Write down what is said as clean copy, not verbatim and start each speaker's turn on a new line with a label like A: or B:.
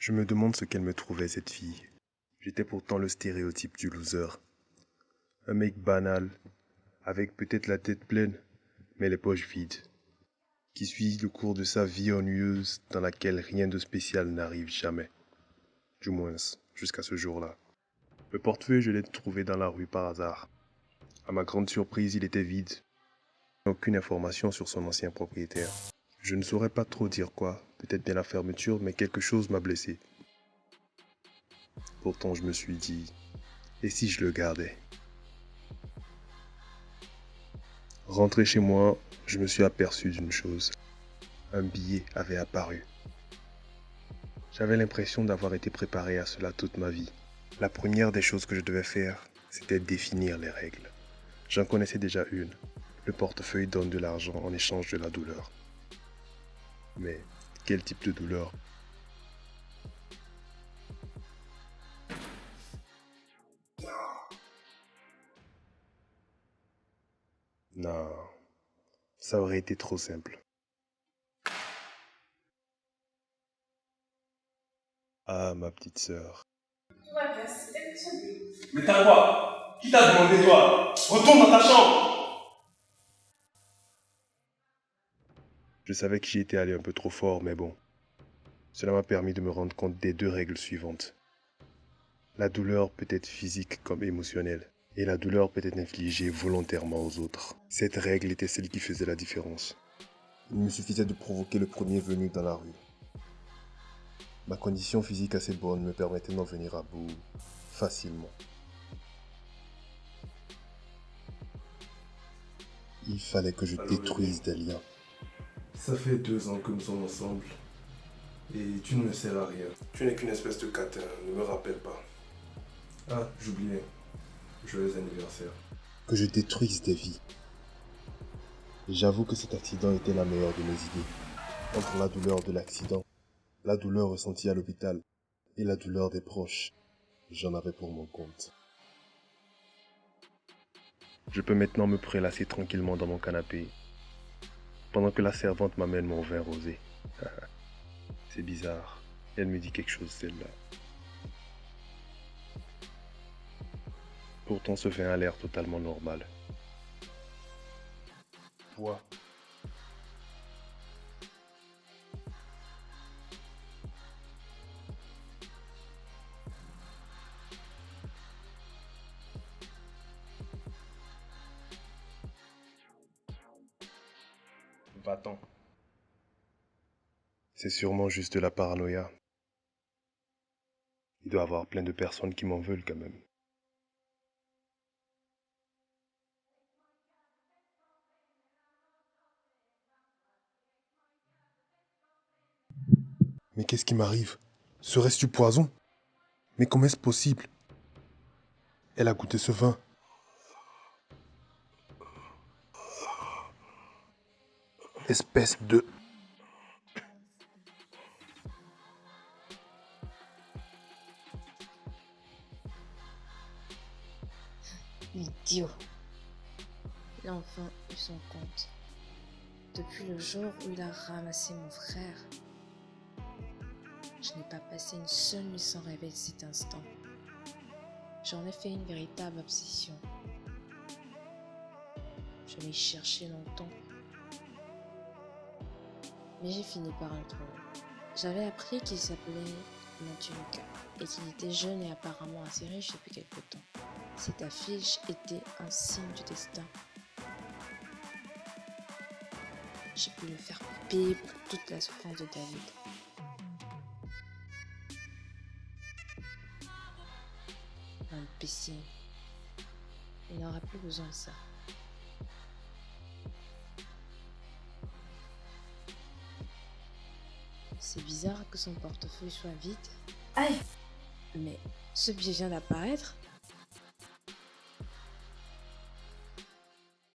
A: Je me demande ce qu'elle me trouvait, cette fille. J'étais pourtant le stéréotype du loser. Un mec banal, avec peut-être la tête pleine, mais les poches vides, qui suit le cours de sa vie ennuyeuse dans laquelle rien de spécial n'arrive jamais. Du moins, jusqu'à ce jour-là. Le portefeuille, je l'ai trouvé dans la rue par hasard. À ma grande surprise, il était vide. Aucune information sur son ancien propriétaire. Je ne saurais pas trop dire quoi, peut-être bien la fermeture, mais quelque chose m'a blessé. Pourtant, je me suis dit, et si je le gardais? Rentré chez moi, je me suis aperçu d'une chose. Un billet avait apparu. J'avais l'impression d'avoir été préparé à cela toute ma vie. La première des choses que je devais faire, c'était définir les règles. J'en connaissais déjà une. Le portefeuille donne de l'argent en échange de la douleur. Mais quel type de douleur? Non, ça aurait été trop simple. Ah, ma petite sœur.
B: Tout va bien, c'était que son but.
C: Mais t'as quoi? Qui t'a demandé toi? Retourne dans ta chambre!
A: Je savais que j'y étais allé un peu trop fort, mais bon. Cela m'a permis de me rendre compte des deux règles suivantes. La douleur peut être physique comme émotionnelle, et la douleur peut être infligée volontairement aux autres. Cette règle était celle qui faisait la différence. Il me suffisait de provoquer le premier venu dans la rue. Ma condition physique assez bonne me permettait d'en venir à bout facilement. Il fallait que je détruise des liens.
C: Ça fait 2 ans que nous sommes ensemble. Et tu ne me sers à rien. Tu n'es qu'une espèce de catin, ne me rappelle pas. Ah, j'oubliais. Joyeux anniversaire.
A: Que je détruise des vies. Et j'avoue que cet accident était la meilleure de mes idées. Entre la douleur de l'accident, la douleur ressentie à l'hôpital et la douleur des proches, j'en avais pour mon compte. Je peux maintenant me prélasser tranquillement dans mon canapé, pendant que la servante m'amène mon vin rosé. C'est bizarre, elle me dit quelque chose celle-là. Pourtant ce vin a l'air totalement normal. Bois. Va-t'en. C'est sûrement juste de la paranoïa. Il doit y avoir plein de personnes qui m'en veulent quand même. Mais qu'est-ce qui m'arrive? Serait-ce du poison? Mais comment est-ce possible? Elle a goûté ce vin. Espèce de...
B: Idiot. Il a enfin eu son compte. Depuis le jour où il a ramassé mon frère, je n'ai pas passé une seule nuit sans rêver de cet instant. J'en ai fait une véritable obsession. Je l'ai cherché longtemps, mais j'ai fini par le trouver. J'avais appris qu'il s'appelait Mathieu Lucas et qu'il était jeune et apparemment assez riche depuis quelque temps. Cette affiche était un signe du destin. J'ai pu le faire payer pour toute la souffrance de David. Imbécile. Il n'aura plus besoin de ça. C'est bizarre que son portefeuille soit vide. Aïe! Mais ce billet vient d'apparaître.